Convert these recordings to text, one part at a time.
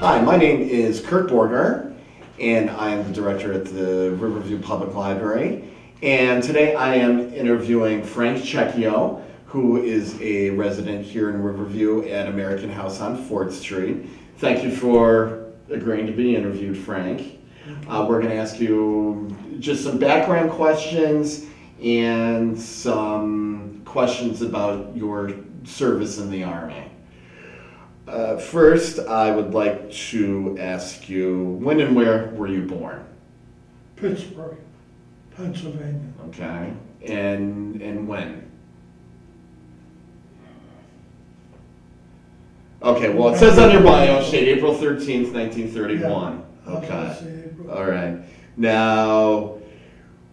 Hi, my name is Kurt Borger, and I am the director at the Riverview Public Library. And today I am interviewing Frank Checchio, who is a resident here in Riverview at American House on 4th Street. Thank you for agreeing to be interviewed, Frank. We're going to ask you just some background questions and some questions about your service in the Army. First, I would like to ask you, when and where were you born? Pittsburgh, Pennsylvania. Okay, and when? Okay, well, it says on your bio, date April 13th, 1931. Yeah, Okay, all right. Now,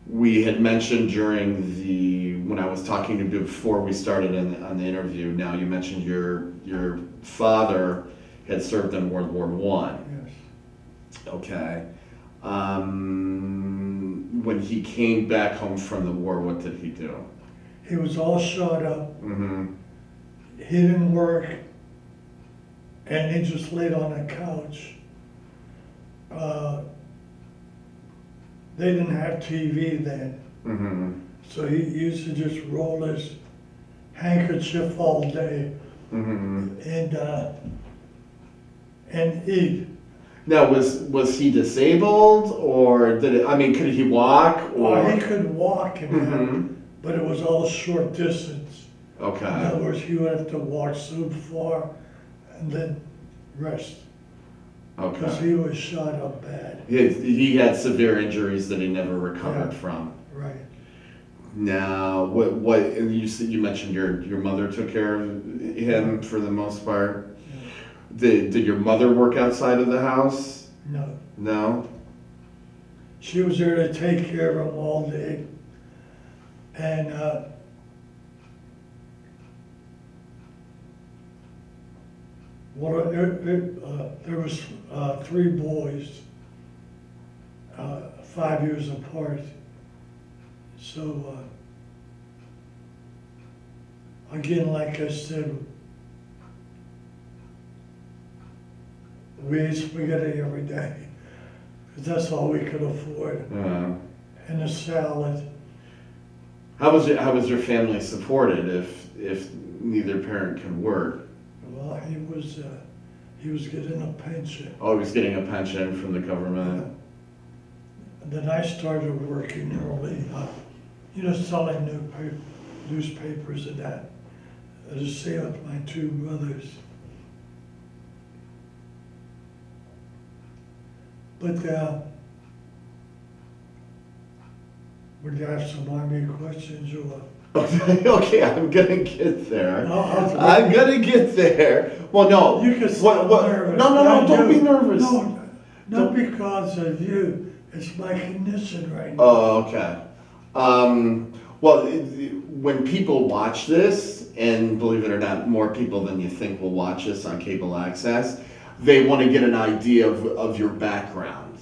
we had mentioned when I was talking to you before we started on the interview, now you mentioned your father had served in World War I. Yes. Okay. When he came back home from the war, what did he do? He was all shot up. Mm-hmm. He didn't work, and he just laid on a couch. They didn't have TV then. Mm-hmm. So he used to just roll his handkerchief all day Mm-hmm. and eat. Now, was he disabled, or could he walk? Or He could walk, Mm-hmm. but it was all short distance. In Okay. other words, he would have to walk so far and then rest, because Okay. he was shot up bad. He had severe injuries that he never recovered Yeah. from. Right. Now, what and you mentioned your mother took care of him for the most part. Did your mother work outside of the house? No. No? She was there to take care of him all day. And there was 3 boys, 5 years apart. So again, like I said, we ate spaghetti every day, 'cause that's all we could afford, and a salad. How was your family supported if neither parent can work? Well, he was getting a pension. Oh, he was getting a pension from the government. And then I started working early, selling newspapers and that. The same with my 2 brothers. But would you have some Army questions or? Okay, I'm gonna get there. I'll I'm gonna get there. Well, no. You can sound nervous. No, don't be nervous. No, not because of you. It's my condition right now. Oh, okay. Well, when people watch this, and believe it or not, more people than you think will watch this on cable access, they want to get an idea of your background.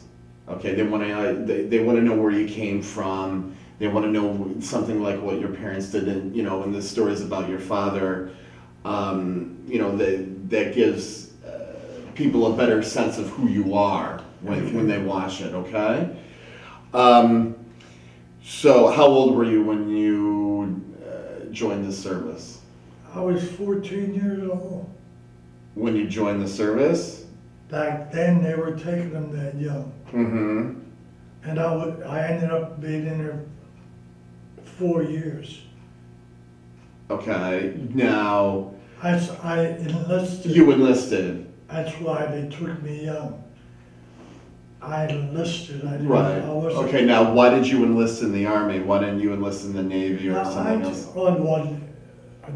Okay, they want to know where you came from. They want to know something like what your parents did, and in the stories about your father. That gives people a better sense of who you are when they watch it. Okay. So, how old were you when you joined the service? I was 14 years old. When you joined the service? Back then, they were taking them that young. Mm-hmm. And I ended up being in there 4 years. Okay. Now, I enlisted. you enlisted. That's why they took me young. I enlisted. I wasn't. Okay. Now, why did you enlist in the Army? Why didn't you enlist in the Navy or I something else?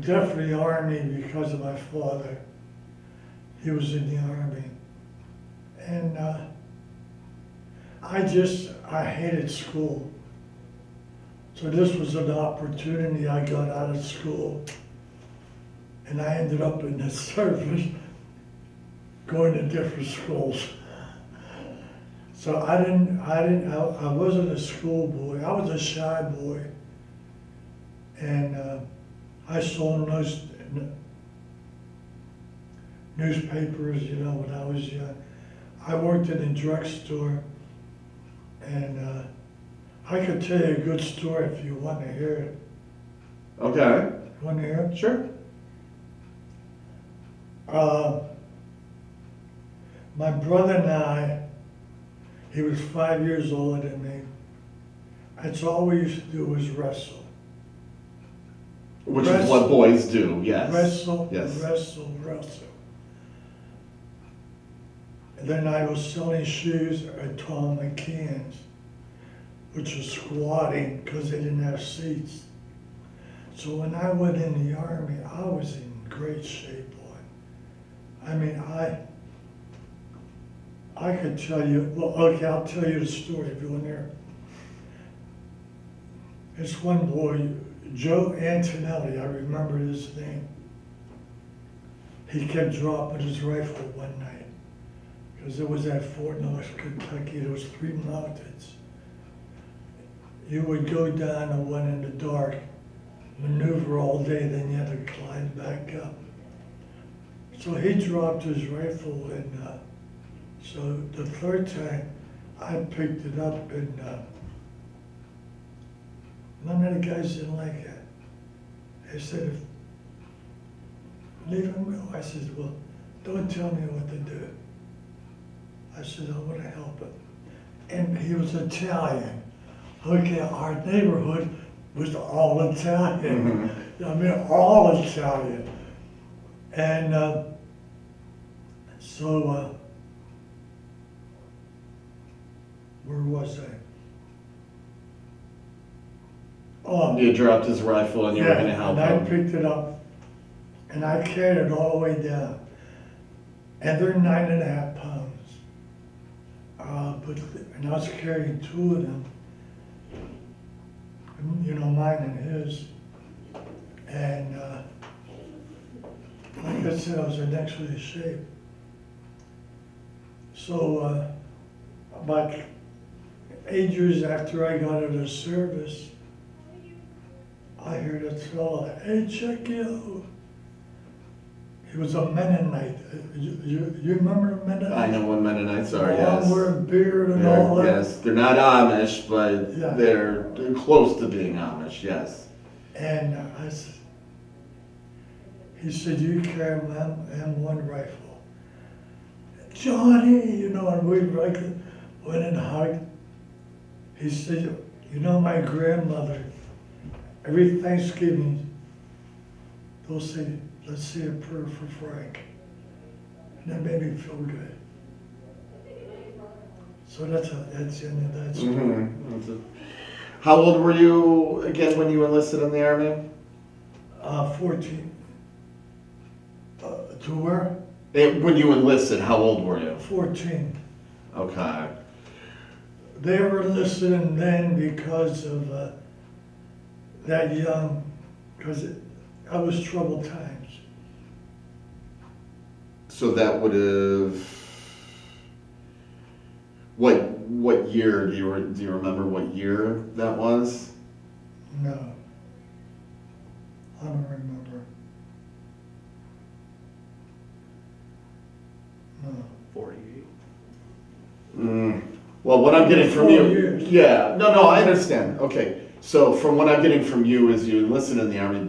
definitely Army because of my father. He was in the Army. And I hated school. So this was an opportunity. I got out of school and I ended up in the service going to different schools. So I wasn't a schoolboy. I was a shy boy. And I sold newspapers, when I was young. I worked in a drugstore, and I could tell you a good story if you want to hear it. Okay. Want to hear it? Sure. My brother and I, he was 5 years older than me. That's all we used to do was wrestle. Which is what boys do, yes. Wrestle, Yes. wrestle. And then I was selling shoes at Tom McKeon's, which was squatting because they didn't have seats. So when I went in the Army, I was in great shape, boy. I mean, I could tell you, well, okay, I'll tell you the story if you want to hear. This one boy, Joe Antonelli, I remember his name. He kept dropping his rifle one night because it was at Fort Knox, Kentucky. There was 3 mountains. You would go down the one in the dark, maneuver all day, then you had to climb back up. So he dropped his rifle, and so the third time I picked it up, and none of the guys didn't like it. They said, leave him go. I said, well, don't tell me what to do. I said, I want to help him. And he was Italian. Okay, our neighborhood was all Italian. I mean, all Italian. And so, where was I? Oh, You dropped his rifle and you were going to help and I him. picked it up, and I carried it all the way down. And they're 9.5 pounds. And I was carrying 2 of them, you know, mine and his. And like I said, I was in excellent shape. So about 8 years after I got out of the service, I heard a fellow, hey, Checchio. He was a Mennonite. You remember a Mennonite? I know what Mennonites are, yes. Long wearing beard and all that. Yes, they're not Amish, but Yeah. they're close to being Amish, yes. And I said, he said, you carry my M1 rifle. Johnny, you know, and we went and hugged. He said, you know, my grandmother, every Thanksgiving, they'll say, let's say a prayer for Frank. And that made me feel good. So that's the end of that story. How old were you again when you enlisted in the Army? 14. To where? When you enlisted, how old were you? 14. Okay. They were listening then because of that young, because I was troubled times. So that would have. What year do you remember? What year that was? No, I don't remember. No. 48. Well, what I'm getting from 4 you. years. Yeah. No, I understand. Okay. So from what I'm getting from you is you enlisted in the Army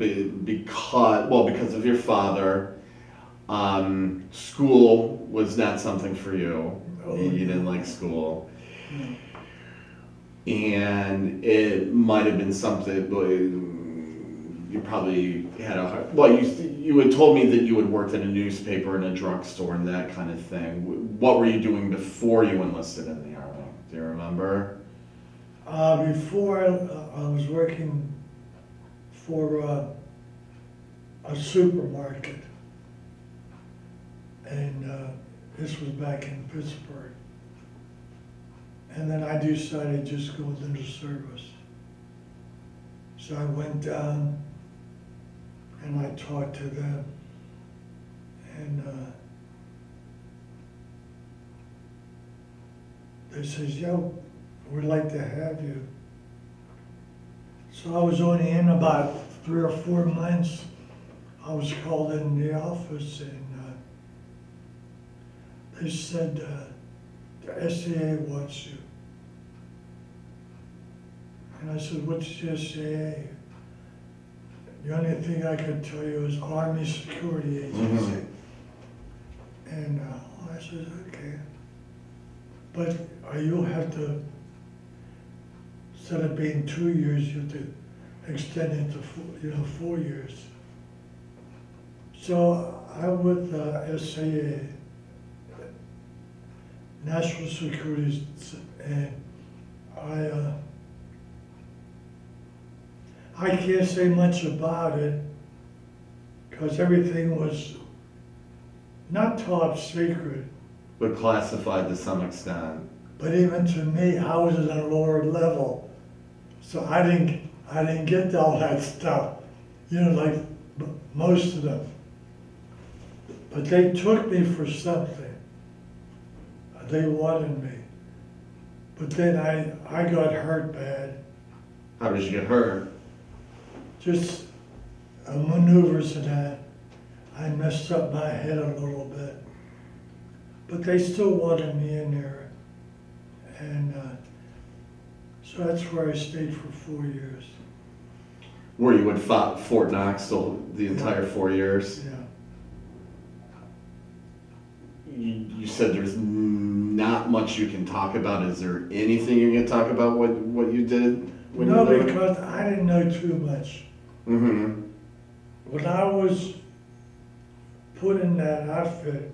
because of your father. School was not something for you. Oh, You didn't like school. No. And it might have been something, you probably had a hard, well, you had told me that you had worked in a newspaper and a drugstore and that kind of thing. What were you doing before you enlisted in the Army? Do you remember? Before I was working for a supermarket, and this was back in Pittsburgh. And then I decided to just go into the service. So I went down and I talked to them, and they says, "Yeah, we'd like to have you." So I was only in about 3 or 4 months. I was called in the office, and they said, the SAA wants you. And I said, what's the SAA? The only thing I could tell you is Army Security Agency. And I said, okay. But you'll have to, instead of being 2 years, you have to extend it to 4 years. So I'm with SAA, National Security, and I can't say much about it because everything was not top secret, But classified to some extent. but even to me, I was at a lower level, so I didn't get all that stuff, like most of them. But they took me for something. They wanted me, but then I got hurt bad. How did you get hurt? Just maneuvers and that. I messed up my head a little bit. But they still wanted me in there. And so that's where I stayed for 4 years. Were you at Fort Knox the entire 4 years? Yeah. You said there's not much you can talk about. Is there anything you can talk about what you did when No, you were there? because I didn't know too much. Mm-hmm. When I was put in that outfit,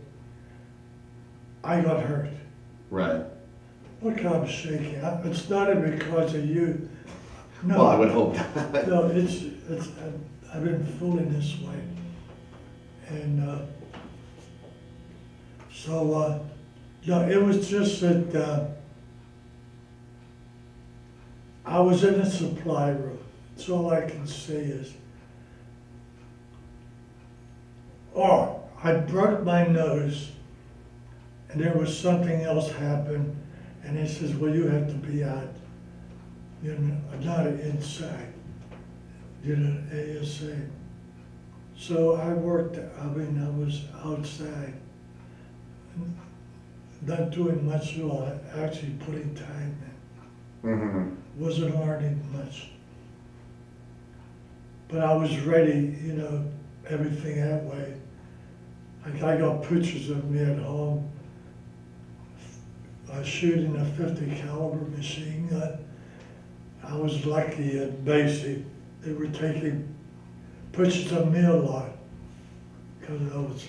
I got hurt. Right. Look how I'm shaking. It's not because of you. No. Well, I would hope not. No, I've been feeling this way. And it was just that I was in a supply room. That's all I can say is, I broke my nose and there was something else happened. And he says, well, you have to be out, not inside, ASA. So I was outside, not doing much at all, actually putting time in. Mm-hmm. Wasn't learning much. But I was ready, everything that way. Like I got pictures of me at home shooting a 50 caliber machine gun. I was lucky at basic. They were taking pictures of me a lot because I was,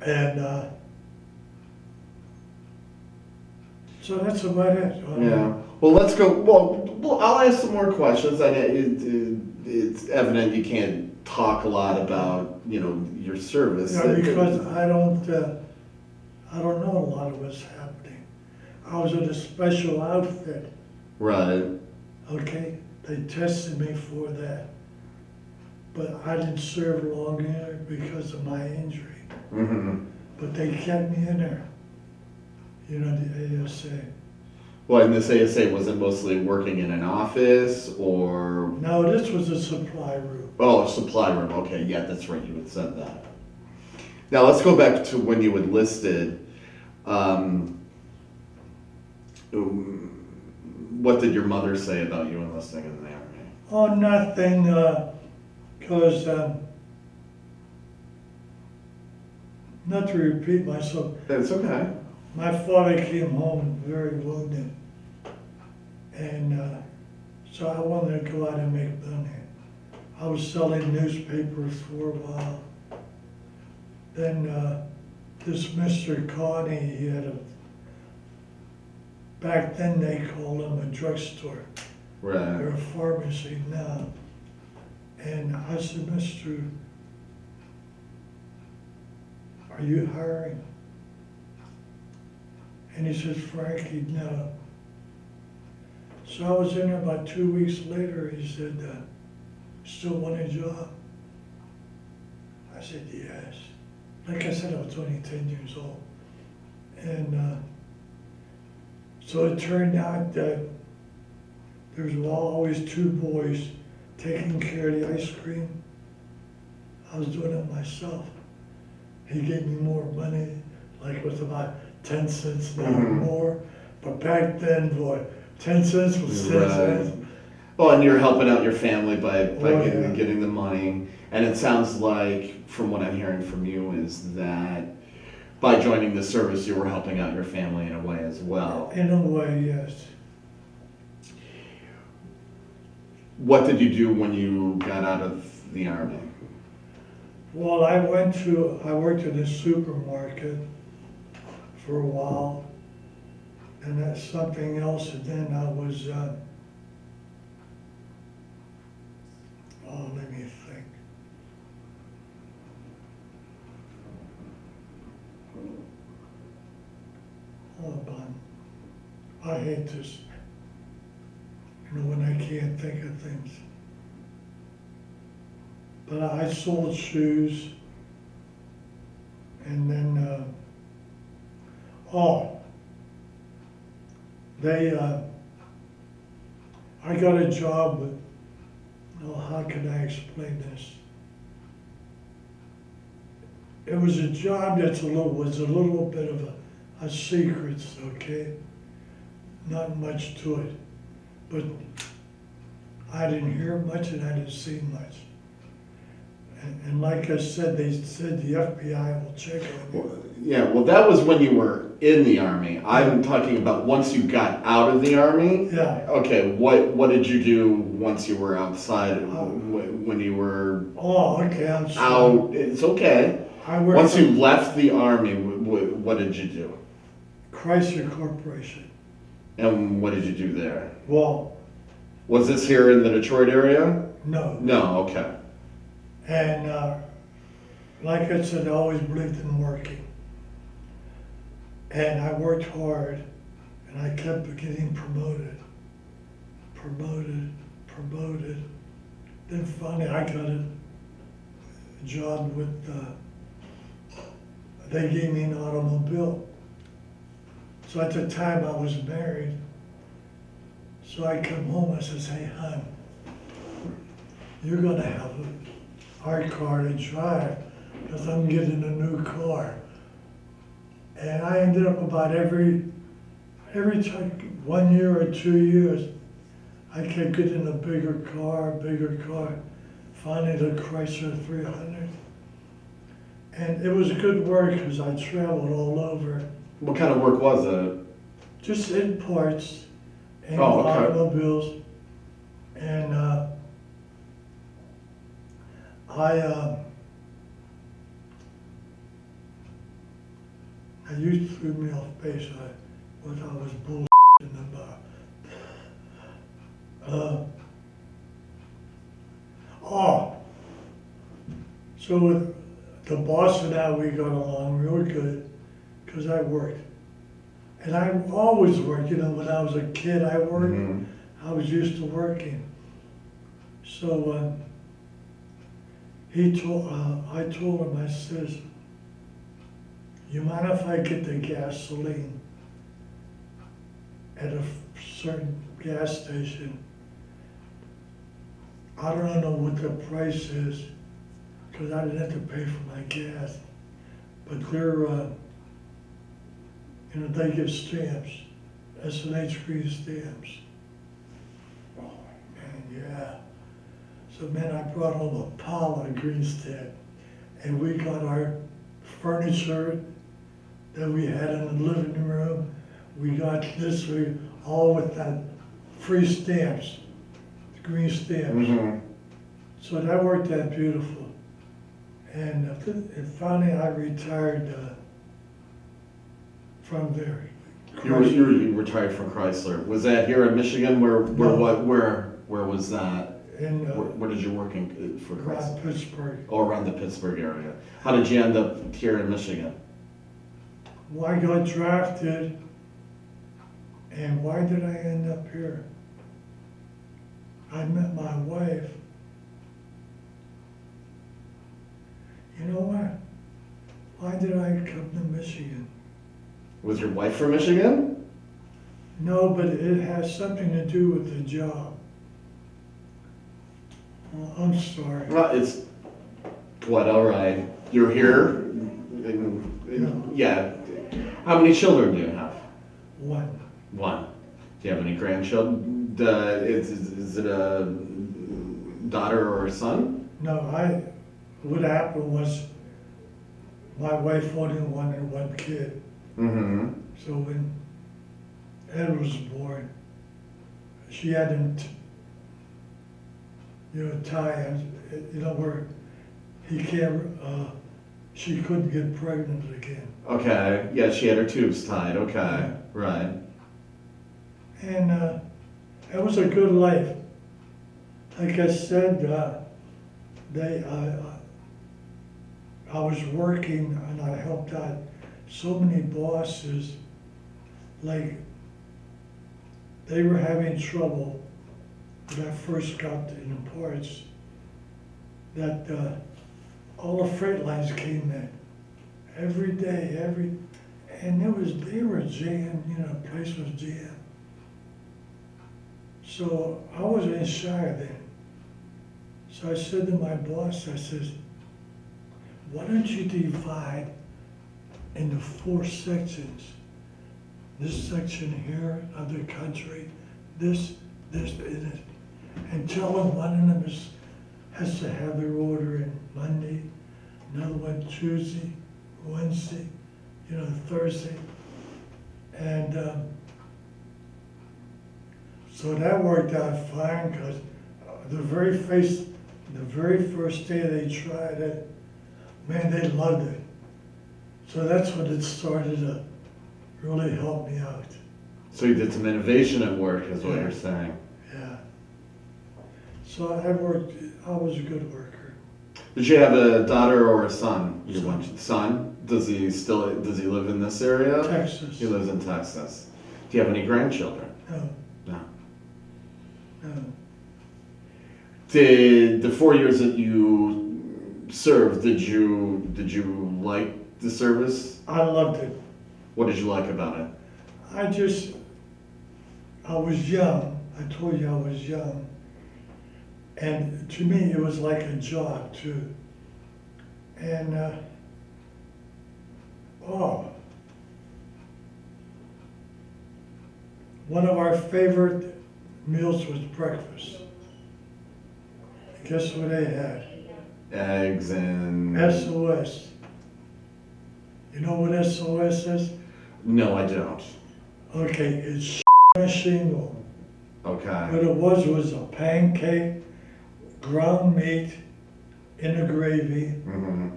and so that's about it. Yeah. Well, let's go. Well, I'll ask some more questions. It's evident you can't talk a lot about, your service. Yeah, because I don't know a lot of what's happening. I was in a special outfit. Right. Okay, they tested me for that, but I didn't serve long in it because of my injury. Mm-hmm. But they kept me in there, the ASA. Well, and this ASA, was it mostly working in an office or? No, this was a supply room. Oh, a supply room. Okay, yeah, that's right. You had said that. Now let's go back to when you enlisted. What did your mother say about you enlisting in the Army? Oh, nothing, because, not to repeat myself, It's okay. my father came home very wounded. And so I wanted to go out and make money. I was selling newspapers for a while. Then this Mr. Connie, he had back then they called him a drugstore. Right. They're a pharmacy now. And I said, Mr., are you hiring? And he says, Frankie, no. So I was in there about 2 weeks later. He said, still want a job? I said, yes. Like I said, I was only 10 years old. And so it turned out that there was always two boys taking care of the ice cream. I was doing it myself. He gave me more money, like it was about 10 cents now or Mhm. more. But back then, boy, 10 cents was 10 Right. cents. Well, and you're helping out your family by Oh, getting, yeah. getting the money. And it sounds like, from what I'm hearing from you, is that by joining the service, you were helping out your family in a way as well. In a way, yes. What did you do when you got out of the Army? Well, I worked in a supermarket for a while, and that's something else, and then I was, let me think. Hold on. I hate this, when I can't think of things. But I sold shoes, and then, I got a job with, how can I explain this? It was a job was a little bit of a secret, okay? Not much to it, but I didn't hear much and I didn't see much. And like I said, they said the FBI will check on you. Well, yeah, well, that was when you were in the Army. I'm talking about once you got out of the Army. Yeah. Okay, what did you do once you were outside? When you were Oh, okay, I'm sorry. out, it's okay. I worked Once for you left the Army, what did you do? Chrysler Corporation. And what did you do there? Well, Was this here in the Detroit area? no. No, okay. And like I said, I always believed in working. And I worked hard, and I kept getting promoted. Then finally I got a job with, they gave me an automobile. So at the time I was married. So I come home, I says, hey, hon, you're gonna have our car to drive, because I'm getting a new car. And I ended up about every time, 1 year or 2 years, I kept getting a bigger car. Finally the Chrysler 300. And it was good work because I traveled all over, What kind of work was it? just in parts and Oh, okay. automobiles. And now you threw me off base. What I was bullshitting about. So with the boss and I, we got along real good because I worked. And I always worked, when I was a kid, I worked. Mhm. I was used to working. So I told him, I says, you mind if I get the gasoline at a certain gas station? I don't know what the price is, because I didn't have to pay for my gas. But they're, they give stamps, S&H green stamps. Oh, man, yeah. So, man, I brought home a pile of green stamp, and we got our furniture that we had in the living room. We got this, all with that free stamps, the green stamps. Mhm. So that worked out beautiful. And finally I retired from there. You retired from Chrysler. Was that here in Michigan? Where was that? In Where did you work for Chrysler? around Pittsburgh. Oh, around the Pittsburgh area. How did you end up here in Michigan? Well, I got drafted, and why did I end up here? I met my wife. You know what? Why did I come to Michigan? Was your wife from Michigan? No, but it has something to do with the job. Well, I'm sorry. Well, all right. You're here. Yeah. How many children do you have? One. One. Do you have any grandchildren? Is it a daughter or a son? No, what happened was my wife only wanted one kid. Mm-hmm. So when Ed was born, she hadn't, tie, where he can't, she couldn't get pregnant again. Okay. Yeah, she had her tubes tied. Okay. Yeah. Right. And it was a good life. Like I said, I was working and I helped out so many bosses, like they were having trouble when I first got in parts, that all the freight lines came in every day, and they were jammed, the place was jammed. So I was in shock then. So I said to my boss, I says, why don't you divide into 4 sections? This section here of the country, this, and tell them one of them has to have their order in Monday, another one Tuesday, Wednesday, Thursday. And so that worked out fine, because the very first day they tried it, man, they loved it. So that's when it started to really help me out. So you did some innovation at work, is what Yeah. you're saying. Yeah. So I was a good worker. Did you have a daughter or a son? Your Son. one son? Does he live in this area? Texas. He lives in Texas. Do you have any grandchildren? No, No. no. Did the 4 years that you served, did you like the service? I loved it. What did you like about it? I was young. I told you I was young. And to me, it was like a job too. And, one of our favorite meals was breakfast. Guess what they had? Eggs and... SOS. You know what SOS is? No, I don't. Okay, it's a shingle. Okay. What it was a pancake, ground meat in a gravy, Mm-hmm.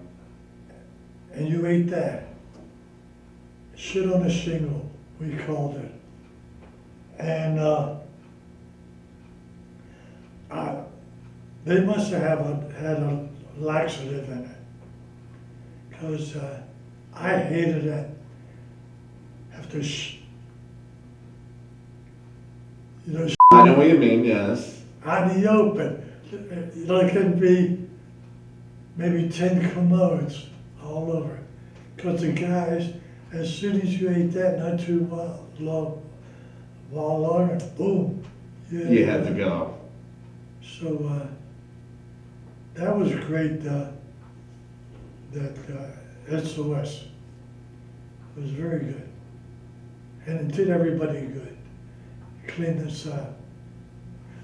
and you ate that. Shit on a shingle, we called it. And they must have had a laxative in it, because I hated it. Have to, I know what you mean, yes. out in the open. It could be maybe 10 commodes all over. Because the guys, as soon as you ate that, not too long, boom. You had to go. So that was great, that SOS. It was very good. And it did everybody good. Cleaned us up.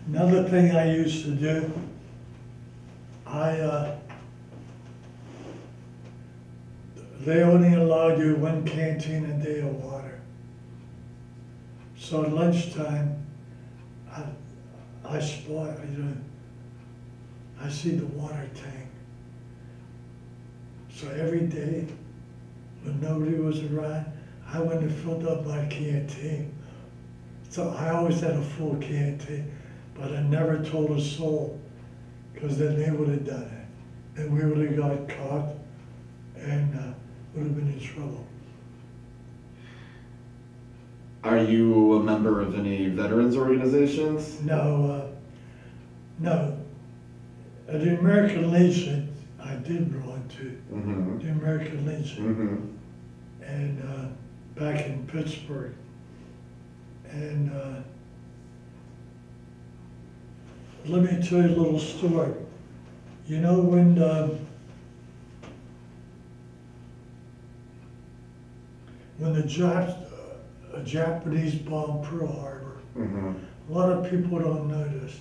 Another thing I used to do, they only allowed you 1 canteen a day of water. So at lunchtime, I spot, I see the water tank. So every day, when nobody was around, I went and filled up my canteen. So I always had a full canteen, but I never told a soul, because then they would have done it. And we would have got caught and would have been in trouble. Are you a member of any veterans organizations? No. At the American Legion, I did belong to Mm-hmm. the American Legion. Mm-hmm. And back in Pittsburgh. And let me tell you a little story. You know when the Japanese bombed Pearl Harbor. Mm-hmm. A lot of people don't know this.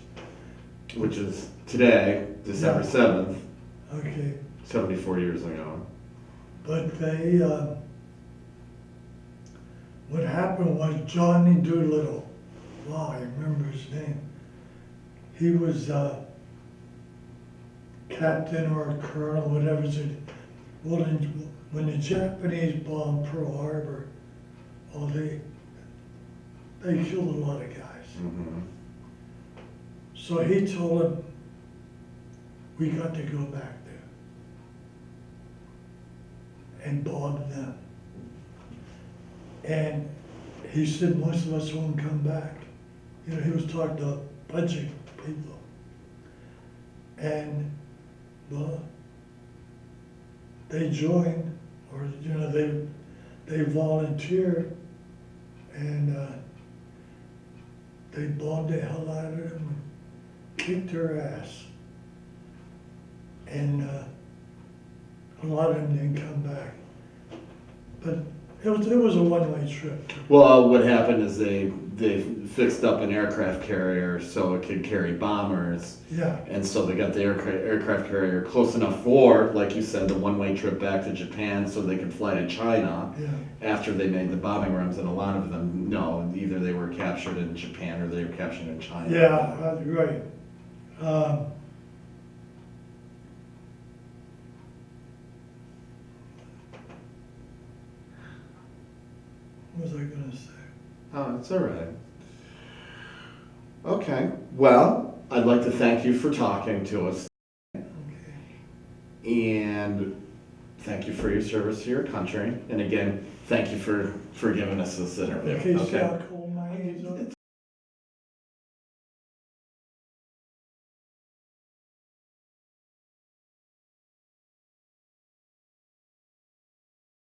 Which is today, December Yeah. 7th, Okay, 74 years ago. but they, what happened was Johnny Doolittle, wow, I remember his name. He was captain or a colonel, whatever it is. Well, when the Japanese bombed Pearl Harbor, well, they killed a lot of guys. Mm-hmm. So he told them, we got to go back there and bomb them. And he said most of us won't come back. You know, he was talking to a bunch of people. And, well, they joined, or, you know, they volunteered, and they bombed the hell out of them and kicked their ass. And a lot of them didn't come back. But it was a one-way trip. Well, what happened is they fixed up an aircraft carrier so it could carry bombers. Yeah, And so they got the aircraft carrier close enough for, like you said, the one-way trip back to Japan so they could fly to China yeah. after they made the bombing runs. And a lot of them, no, either they were captured in Japan or they were captured in China. Yeah, right. What was I gonna say? Oh, it's all right. Okay. Well, I'd like to thank you for talking to us Okay. and thank you for your service to your country. And again, thank you for giving us this interview. Okay, see how cold my hands are?